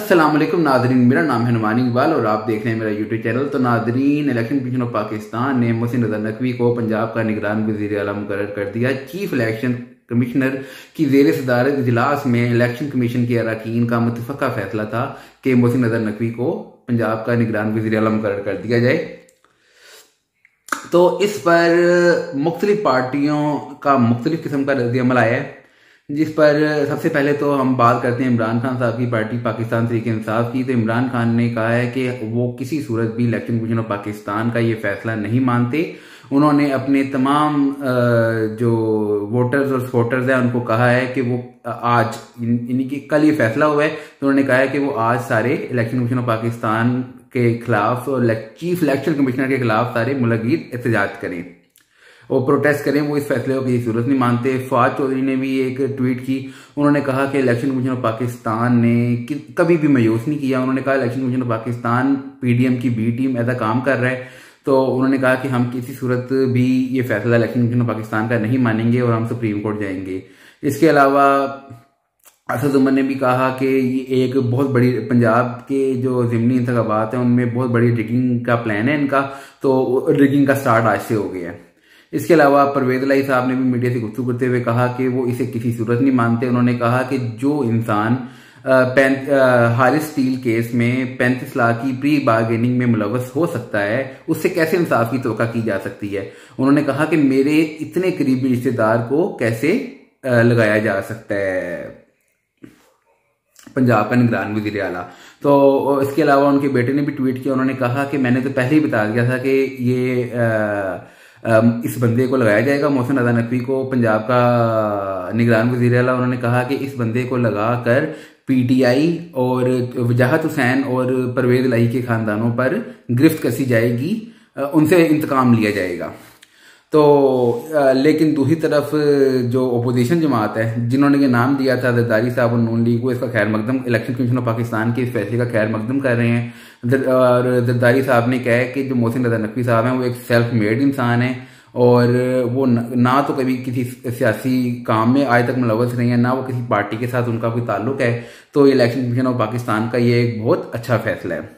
अस्सलाम वालेकुम नादरीन, मेरा नाम है नुमान इकबाल और आप देख रहे हैं मेरा यूट्यूब चैनल। तो Nadreen, election commission of Pakistan ने मोहसिन रज़ा नकवी को पंजाब का निगरान वज़ीर आला मुकर्रर कर दिया। चीफ इलेक्शन कमिश्नर की ज़ेर सदारत इजलास में इलेक्शन कमीशन के अरकान का मुतफ़क़ा फैसला था कि मोहसिन रज़ा नकवी को पंजाब का निगरान वज़ीर आला मुकर्रर कर दिया जाए। तो इस पर मुख्तलिफ पार्टियों का मुख्तलिफ किस्म का रद्द-ए-अमल आया है, जिस पर सबसे पहले तो हम बात करते हैं इमरान खान साहब की पार्टी पाकिस्तान तहरीक इंसाफ की। तो इमरान खान ने कहा है कि वो किसी सूरत भी इलेक्शन कमीशन ऑफ पाकिस्तान का ये फैसला नहीं मानते। उन्होंने अपने तमाम जो वोटर्स और सपोर्टर्स हैं उनको कहा है कि वो आज यानी कि कल ये फैसला हुआ है, तो उन्होंने कहा है कि वो आज सारे इलेक्शन कमीशन ऑफ पाकिस्तान के खिलाफ और चीफ इलेक्शन कमिश्नर के खिलाफ सारे मुलगीर एहतजाज करें और प्रोटेस्ट करें। वो इस फैसले को किसी सूरत नहीं मानते। फवाद चौधरी ने भी एक ट्वीट की, उन्होंने कहा कि इलेक्शन कमीशन ऑफ पाकिस्तान ने कभी भी मायूस नहीं किया। उन्होंने कहा election commission of Pakistan PDM की बी टीम ऐसा काम कर रहा है। तो उन्होंने कहा कि हम किसी सूरत भी ये फैसला इलेक्शन कमीशन ऑफ पाकिस्तान का नहीं मानेंगे और हम सुप्रीम कोर्ट जाएंगे। इसके अलावा असद उमर ने भी कहा कि ये एक बहुत बड़ी पंजाब के जो ज़िमनी इंतखाबात हैं उनमें बहुत बड़ी रिगिंग का प्लान है इनका, तो रिगिंग का स्टार्ट आज से हो गया है। इसके अलावा परवेज इलाही साहब ने भी मीडिया से गुफ्तगू करते हुए कहा कि वो इसे किसी सूरत नहीं मानते। उन्होंने कहा कि जो इंसान हारिस स्टील केस में 35 लाख की प्री बार्गेनिंग में मुलव्वस हो सकता है, उससे कैसे इंसाफ की तवक्का की जा सकती है। उन्होंने कहा कि मेरे इतने करीबी रिश्तेदार को कैसे लगाया जा सकता है पंजाब का निगरान वज़ीर आला। तो इसके अलावा उनके बेटे ने भी ट्वीट किया, उन्होंने कहा कि मैंने तो पहले ही बता दिया था कि ये इस बंदे को लगाया जाएगा, मोहसिन रज़ा नकवी को पंजाब का निगरान वज़ीर आला। उन्होंने कहा कि इस बंदे को लगाकर पीटीआई और वजाहत हुसैन और परवेज इलाही के खानदानों पर गिरफ्त कसी जाएगी, उनसे इंतकाम लिया जाएगा। तो लेकिन दूसरी तरफ जो अपोजिशन जमात है जिन्होंने ये नाम दिया था जरदारी साहब और नून लीग, वो इसका खैर मकदम इलेक्शन कमीशन ऑफ पाकिस्तान के इस फैसले का खैर मकदम कर रहे हैं। और जरदारी साहब ने कहा है कि जो मोहसिन रज़ा नकवी साहब हैं वो एक सेल्फ मेड इंसान है और वो ना तो कभी किसी सियासी काम में आज तक मुलव्वस नहीं है, ना वो किसी पार्टी के साथ उनका कोई ताल्लुक है। तो इलेक्शन कमीशन ऑफ पाकिस्तान का ये एक बहुत अच्छा फैसला है।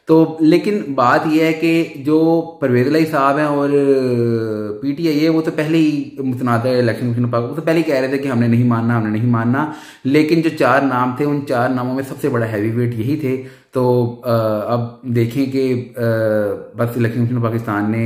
तो लेकिन बात यह है कि जो परवेज इलाही साहब हैं और पीटीआई है वो तो पहले ही मुतनाज़ इलेक्शन कमीशन ऑफ पाकिस्तान, वो तो पहले ही कह रहे थे कि हमने नहीं मानना। लेकिन जो 4 नाम थे उन 4 नामों में सबसे बड़ा हैवी वेट यही थे। तो अब देखें कि बस इलेक्शन कमीशन ऑफ पाकिस्तान ने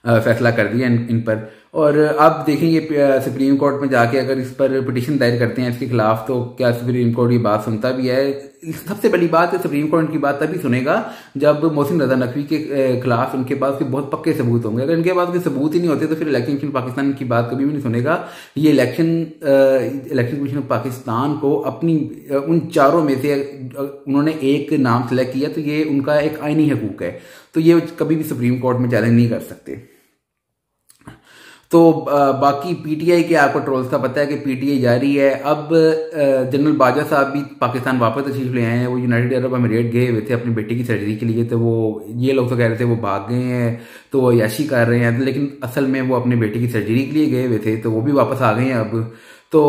फैसला कर दिया इन पर। और अब देखेंगे सुप्रीम कोर्ट में जाके अगर इस पर पिटीशन दायर करते हैं इसके खिलाफ, तो क्या सुप्रीम कोर्ट ये बात सुनता भी है। सबसे बड़ी बात है सुप्रीम कोर्ट की बात तभी सुनेगा जब मोहसिन रज़ा नकवी के खिलाफ इनके पास कोई बहुत पक्के सबूत होंगे। अगर इनके पास कोई सबूत ही नहीं होते तो फिर इलेक्शन कमीशन पाकिस्तान की बात कभी भी नहीं सुनेगा। ये इलेक्शन कमीशन पाकिस्तान को अपनी उन 4 में से उन्होंने एक नाम सेलेक्ट किया, तो ये उनका एक आईनी हकूक है, तो ये कभी भी सुप्रीम कोर्ट में चैलेंज नहीं कर सकते। तो बाकी पीटीआई के आपको ट्रोल्स का पता है कि पीटीआई जारी है। अब जनरल बाजवा साहब भी पाकिस्तान वापस तशरीफ ले आए हैं। वो यूनाइटेड अरब अमीरात गए हुए थे अपनी बेटी की सर्जरी के लिए, तो वो ये लोग तो कह रहे थे वो भाग गए हैं, तो वो याशी कर रहे हैं, लेकिन असल में वो अपनी बेटी की सर्जरी के लिए गए हुए थे, तो वो भी वापस आ गए हैं अब। तो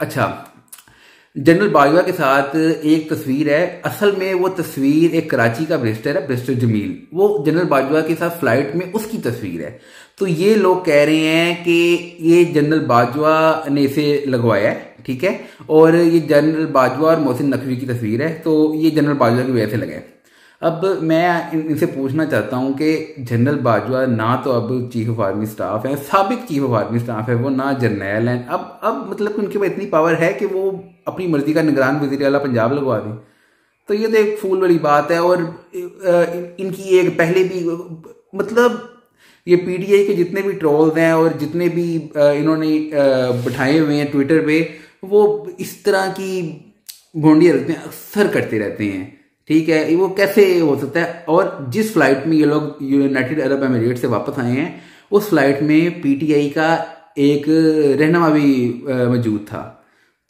अच्छा, जनरल बाजवा के साथ एक तस्वीर है, असल में वो तस्वीर एक कराची का बैरिस्टर है, बैरिस्टर जमील, वो जनरल बाजवा के साथ फ्लाइट में उसकी तस्वीर है। तो ये लोग कह रहे हैं कि ये जनरल बाजवा ने इसे लगवाया है, ठीक है, और ये जनरल बाजवा और मोहसिन नकवी की तस्वीर है, तो ये जनरल बाजवा की वजह से लगा है। अब मैं इनसे पूछना चाहता हूं कि जनरल बाजवा ना तो अब चीफ ऑफ आर्मी स्टाफ है, साबिक चीफ ऑफ आर्मी स्टाफ है, वो ना जर्नैल हैं। अब मतलब उनके पास इतनी पावर है कि वो अपनी मर्जी का निगरान वज़ीर आला पंजाब लगवा दें, तो ये तो एक फूल वाली बात है। और इनकी एक पहले भी मतलब ये पीटीआई के जितने भी ट्रोल्स हैं और जितने भी इन्होंने बिठाए हुए हैं ट्विटर पे, वो इस तरह की भोंडी हरकतें अक्सर करते रहते हैं, ठीक है। वो कैसे हो सकता है। और जिस फ्लाइट में ये लोग यूनाइटेड अरब अमीरात से वापस आए हैं, उस फ्लाइट में पीटीआई का एक रहनुमा भी मौजूद था,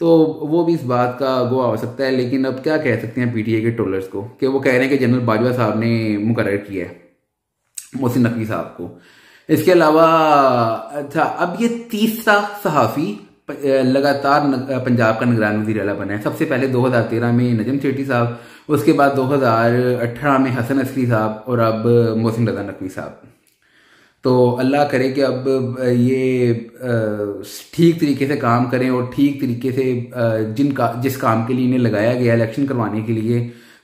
तो वो भी इस बात का गवाह हो सकता है। लेकिन अब क्या कह सकते हैं पीटीआई के ट्रोलर्स को कि वो कह रहे हैं कि जनरल बाजवा साहब ने मुकर्रर किया है मोहसिन नकवी साहब को। इसके अलावा अच्छा, अब ये तीसरा सहाफ़ी लगातार पंजाब का निगरान वज़ीर आला बना है। सबसे पहले 2013 में नजम सेठी साहब, उसके बाद 2018 में हसन असली साहब और अब मोहसिन रजा नकवी साहब। तो अल्लाह करे कि अब ये ठीक तरीके से काम करें और ठीक तरीके से जिस काम के लिए इन्हें लगाया गया इलेक्शन करवाने के लिए,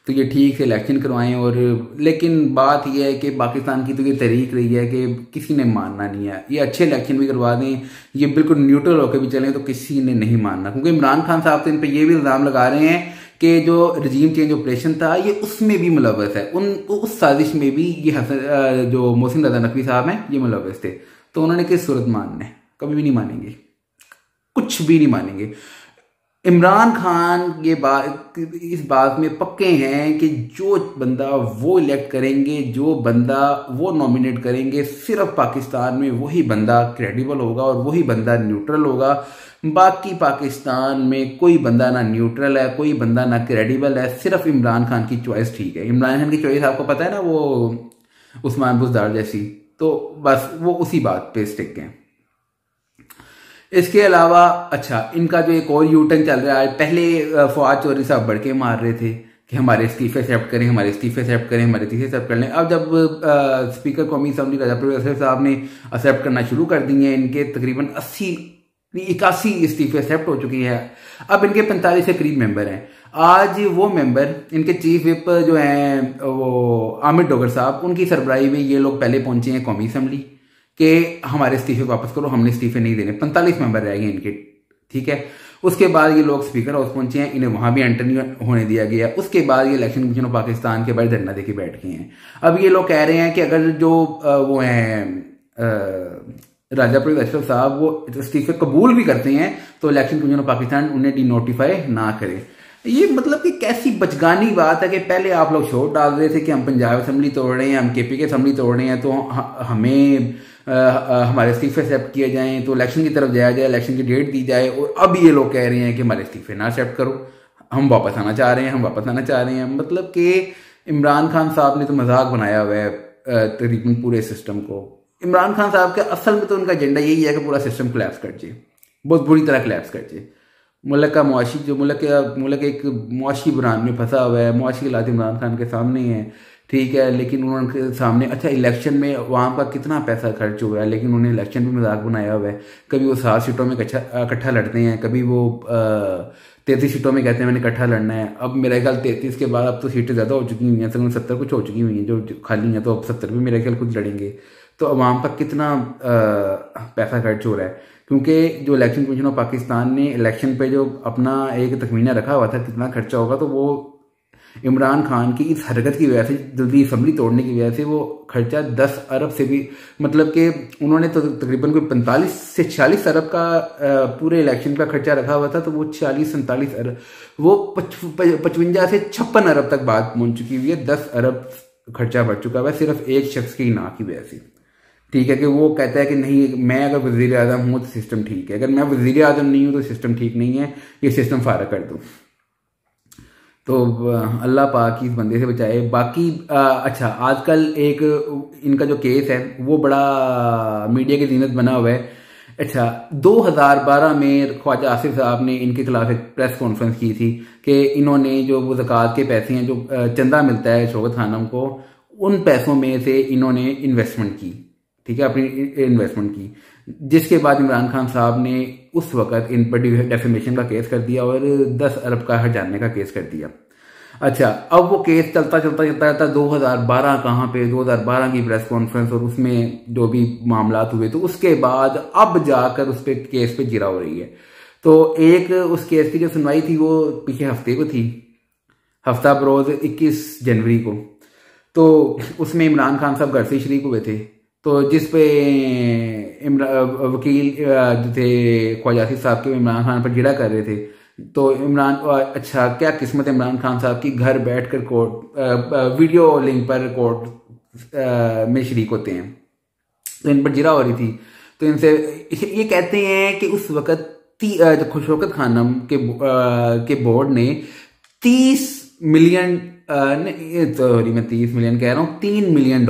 तो ये ठीक से इलेक्शन करवाएं। और लेकिन बात यह है कि पाकिस्तान की तो ये तरीक रही है कि किसी ने मानना नहीं है। ये अच्छे इलेक्शन भी करवा दें, ये बिल्कुल न्यूट्रल होकर भी चलें, तो किसी ने नहीं मानना। क्योंकि इमरान खान साहब तो इन पर यह भी इल्ज़ाम लगा रहे हैं कि जो रजीम चेंज ऑपरेशन था ये उसमें भी मुलव्वस है, उस साजिश में भी ये जो मोहसिन रजा नकवी साहब हैं ये मुलव्वस थे। तो उन्होंने किस सूरत मानना है? कभी भी नहीं मानेंगे, कुछ भी नहीं मानेंगे। इमरान खान इस बात में पक्के हैं कि जो बंदा वो इलेक्ट करेंगे, जो बंदा वो नॉमिनेट करेंगे, सिर्फ पाकिस्तान में वही बंदा क्रेडिबल होगा और वही बंदा न्यूट्रल होगा। बाकी पाकिस्तान में कोई बंदा ना न्यूट्रल है, कोई बंदा ना क्रेडिबल है, सिर्फ इमरान खान की चॉइस ठीक है। इमरान खान की चॉइस आपको पता है ना, वो उस्मान बुज़दार जैसी, तो बस वो उसी बात पे स्टिक हैं। इसके अलावा अच्छा, इनका जो एक और यूटर्न चल रहा है, पहले फवाद चौधरी साहब बढ़ के मार रहे थे कि हमारे इस्तीफे एक्सेप्ट करें, हमारे इस्तीफे एक्सेप्ट करें, हमारे इस्तीफे एक्सेप्ट कर लें। अब जब स्पीकर कौमी असम्बली रजा परवेज़ अशरफ साहब ने एक्सेप्ट करना शुरू कर दिए हैं, इनके तकरीबन 81 इस्तीफे एक्सेप्ट हो चुकी है। अब इनके 45 से करीब मेंबर हैं। आज वो मेंबर, इनके चीफ विप जो हैं वो आमिर डोगर साहब, उनकी सरबराही में ये लोग पहले पहुंचे हैं कौमी असम्बली कि हमारे इस्तीफे वापस करो, हमने इस्तीफे नहीं देने। 45 मेंबर रह गए इनके, ठीक है। उसके बाद ये लोग स्पीकर हाउस पहुंचे हैं, इन्हें वहां भी एंटर नहीं होने दिया गया। उसके बाद ये इलेक्शन कमीशन ऑफ पाकिस्तान के बाहर धरना देके बैठ गए हैं। अब ये लोग कह रहे हैं कि अगर जो वो हैं राजा परवेज़ अशरफ साहब वो इस्तीफे कबूल भी करते हैं तो इलेक्शन कमीशन ऑफ पाकिस्तान उन्हें डिनोटिफाई ना करे। ये मतलब कि कैसी बचगानी बात है कि पहले आप लोग शोर डाल रहे थे कि हम पंजाब असम्बली तोड़ रहे हैं, हम केपी के असम्बली तोड़ रहे हैं, तो हमें हमारे इस्तीफे एक्सेप्ट किए जाएं, तो इलेक्शन की तरफ जाया जाए, इलेक्शन की डेट दी जाए। और अब ये लोग कह रहे हैं कि हमारे इस्तीफे ना एक्सेप्ट करो, हम वापस आना चाह रहे हैं, हम वापस आना चाह रहे हैं। मतलब कि इमरान खान साहब ने तो मजाक बनाया हुआ है तकरीबन पूरे सिस्टम को। इमरान खान साहब के असल में तो उनका एजेंडा यही है कि पूरा सिस्टम कोलैप्स कर जाए, बहुत बुरी तरह कोलैप्स कर जाए। मुल्क का मुआशी जो मुल्क एक मुआशी बुरान में फंसा हुआ है, मुआशी हालात इमरान खान के सामने है, ठीक है। लेकिन उन्होंने सामने अच्छा इलेक्शन में वहाँ का कितना पैसा खर्च हुआ है, लेकिन उन्होंने इलेक्शन भी मजाक बनाया हुआ है। कभी वो 7 सीटों में इकट्ठा लड़ते हैं, कभी वो 33 सीटों में कहते हैं मैंने इकट्ठा लड़ना है। अब मेरा ख्याल 33 के बाद अब तो सीटें ज़्यादा हो चुकी हुई हैं, 70 कुछ हो चुकी हुई हैं जो खाली हैं, तो अब 70 भी मेरा ख्याल कुछ लड़ेंगे। तो अवाम का कितना पैसा खर्च हो रहा है, क्योंकि जो इलेक्शन कमीशन ऑफ पाकिस्तान ने इलेक्शन पे जो अपना एक तखमीना रखा हुआ था कितना खर्चा होगा, तो वो इमरान खान की इस हरकत की वजह से, जल्दी असम्बली तोड़ने की वजह से, वो खर्चा 10 अरब से भी, मतलब कि उन्होंने तो तकरीबन कोई 45 से 46 अरब का पूरे इलेक्शन का खर्चा रखा हुआ था, तो वो 40-47 अरब, वो 55 से 56 अरब तक बात पहुंच चुकी हुई है। 10 अरब खर्चा बढ़ चुका हुआ है सिर्फ एक शख्स की ना की वजह से, ठीक है। कि वो कहता है कि नहीं, मैं अगर वज़ीर आज़म हूँ तो सिस्टम ठीक है, अगर मैं वज़ीर आज़म नहीं हूँ तो सिस्टम ठीक नहीं है, ये सिस्टम फारग कर दो। तो अल्लाह पाक इस बंदे से बचाए। बाकी अच्छा, आजकल एक इनका जो केस है वो बड़ा मीडिया की जीनत बना हुआ है। अच्छा, 2012 में ख्वाजा आसिफ साहब ने इनके खिलाफ एक प्रेस कॉन्फ्रेंस की थी कि इन्होंने जो वो ज़कात के पैसे हैं, जो चंदा मिलता है शौकत खानम को, उन पैसों में से इन्होंने इन्वेस्टमेंट की, ठीक है, अपनी इन्वेस्टमेंट की। जिसके बाद इमरान खान साहब ने उस वक़्त इन पर डेफेमेशन का केस कर दिया और 10 अरब का हर्जाने का केस कर दिया। अच्छा, अब वो केस चलता 2012 कहाँ पे, 2012 की प्रेस कॉन्फ्रेंस और उसमें जो भी मामला हुए, तो उसके बाद अब जाकर उस पर केस पे जिरा हो रही है। तो एक उस केस की जो सुनवाई थी वो पिछले हफ्ते को थी, हफ्ता बरोज 21 जनवरी को। तो उसमें इमरान खान साहब घर से शरीक हुए थे, तो जिस पे वकील जो थे ख्वाजा आसिफ साहब के इमरान खान पर जिरा कर रहे थे। तो इमरान, अच्छा क्या किस्मत इमरान खान साहब की, घर बैठकर कोर्ट वीडियो लिंक पर कोर्ट में शरीक होते हैं, तो इन पर जिरा हो रही थी। तो इनसे ये कहते हैं कि उस वक़्त शौकत खानम के बोर्ड ने 30 मिलियन, सॉरी मैं 30 मिलियन कह रहा हूँ, $3 मिलियन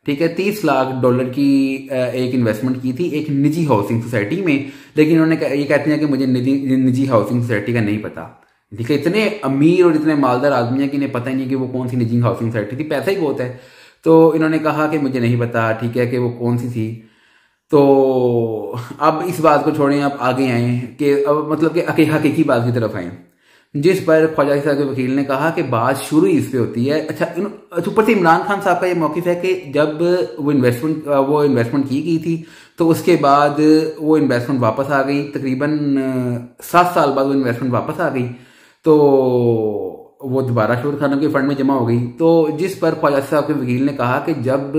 ठीक है, $30 लाख की एक इन्वेस्टमेंट की थी एक निजी हाउसिंग सोसाइटी में। लेकिन उन्होंने ये कहते हैं कि मुझे निजी हाउसिंग सोसाइटी का नहीं पता। ठीक है, इतने अमीर और इतने मालदार आदमी हैं कि इन्हें पता ही नहीं कि वो कौन सी निजी हाउसिंग सोसाइटी थी, पैसा ही बहुत है। तो इन्होंने कहा कि मुझे नहीं पता, ठीक है, कि वो कौन सी थी। तो अब इस बात को छोड़ें, आप आगे आए कि अब मतलब कि हकीकी बात की तरफ आए, जिस पर ख्वाजा साहब के वकील ने कहा कि बात शुरू इस पे होती है। अच्छा, ऊपर से इमरान खान साहब का ये मौक़िफ़ है कि जब वो इन्वेस्टमेंट की गई थी तो उसके बाद वो इन्वेस्टमेंट वापस आ गई, तकरीबन 7 साल बाद वो इन्वेस्टमेंट वापस आ गई, तो वो दोबारा शोर खानों के फंड में जमा हो गई। तो जिस पर ख्वाजा साहब के वकील ने कहा कि जब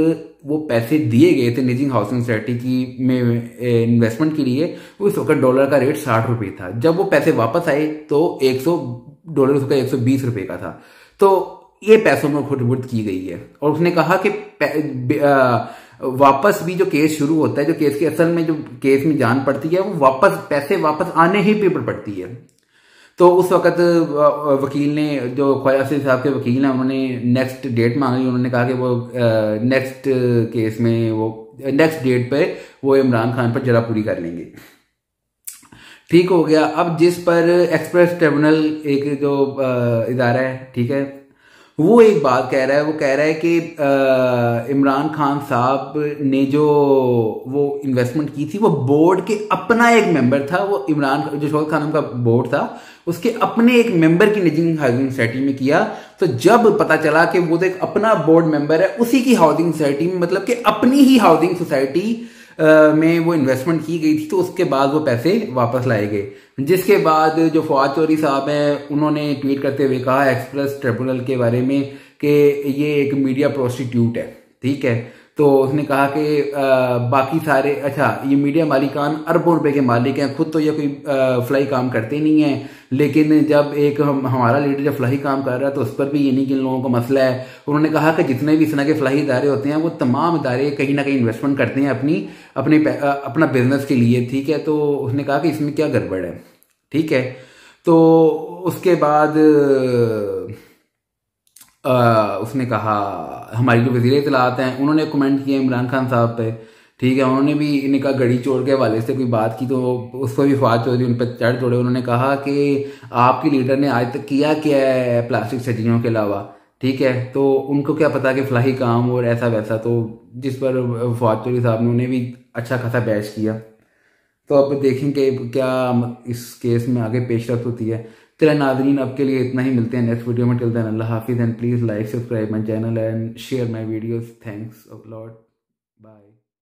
वो पैसे दिए गए थे निजी हाउसिंग सोसाइटी की में इन्वेस्टमेंट के लिए, उस वक्त डॉलर का रेट 60 रुपये था। जब वो पैसे वापस आए तो $100 का 120 रुपये का था। तो ये पैसों में खुटबुट की गई है। और उसने कहा कि वापस भी जो केस शुरू होता है, जो केस के असल में जो केस में जान पड़ती है, वो पैसे वापस आने ही पे पड़ती है। तो उस वक्त वकील ने, जो ख्वाजा साहब के वकील हैं, उन्होंने नेक्स्ट डेट मांगी। उन्होंने कहा कि वो नेक्स्ट केस में वो नेक्स्ट डेट पे वो इमरान खान पर जरा पूरी कर लेंगे। ठीक हो गया। अब जिस पर एक्सप्रेस ट्रिब्यूनल एक जो इदारा है, ठीक है, वो एक बात कह रहा है। वो कह रहा है कि इमरान खान साहब ने जो वो इन्वेस्टमेंट की थी, वो बोर्ड के अपना एक मेंबर था। वो जो शोहर खानम का बोर्ड था, उसके अपने एक मेंबर की निजी हाउसिंग सोसाइटी में किया। तो जब पता चला कि वो तो एक अपना बोर्ड मेंबर है उसी की हाउसिंग सोसाइटी में, मतलब कि अपनी ही हाउसिंग सोसाइटी में वो इन्वेस्टमेंट की गई थी, तो उसके बाद वो पैसे वापस लाए गए। जिसके बाद जो फवाद चौधरी साहब हैं, उन्होंने ट्वीट करते हुए कहा एक्सप्रेस ट्रिब्यूनल के बारे में कि ये एक मीडिया प्रोस्टिट्यूट है। ठीक है, तो उसने कहा कि बाकी सारे, अच्छा, ये मीडिया मालिकान अरबों रुपए के मालिक हैं, खुद तो ये कोई फलाई काम करते नहीं है, लेकिन जब एक हमारा लीडर जब फलाही काम कर रहा है तो उस पर भी ये नहीं कि इन लोगों का मसला है। उन्होंने कहा कि जितने भी इस तरह के फलाही इदारे होते हैं, वो तमाम इदारे कहीं ना कहीं इन्वेस्टमेंट करते हैं अपना बिजनेस के लिए। ठीक है, तो उसने कहा कि इसमें क्या गड़बड़ है। ठीक है, तो उसके बाद उसने कहा, हमारी जो वज़ीर इत्तलात हैं, उन्होंने कमेंट किए इमरान खान साहब पे। ठीक है, उन्होंने भी इनका गड़ी चोर के हवाले से कोई बात की, तो उस पर भी फवाद चौधरी उन पर चढ़ चढ़े। उन्होंने कहा कि आपकी लीडर ने आज तक किया क्या है प्लास्टिक सर्जरियों के अलावा। ठीक है, तो उनको क्या पता कि फलाही काम और ऐसा वैसा। तो जिस पर फवाद चौधरी साहब ने उन्हें भी अच्छा खासा बहस किया। तो अब देखेंगे क्या इस केस में आगे पेशरफ्त होती है। चलिए नाज़रीन, अब के लिए इतना ही, मिलते हैं नेक्स्ट वीडियो में। टिल देन अल्लाह हाफिज़ and please like, subscribe my channel and share my videos. Thanks a lot, bye.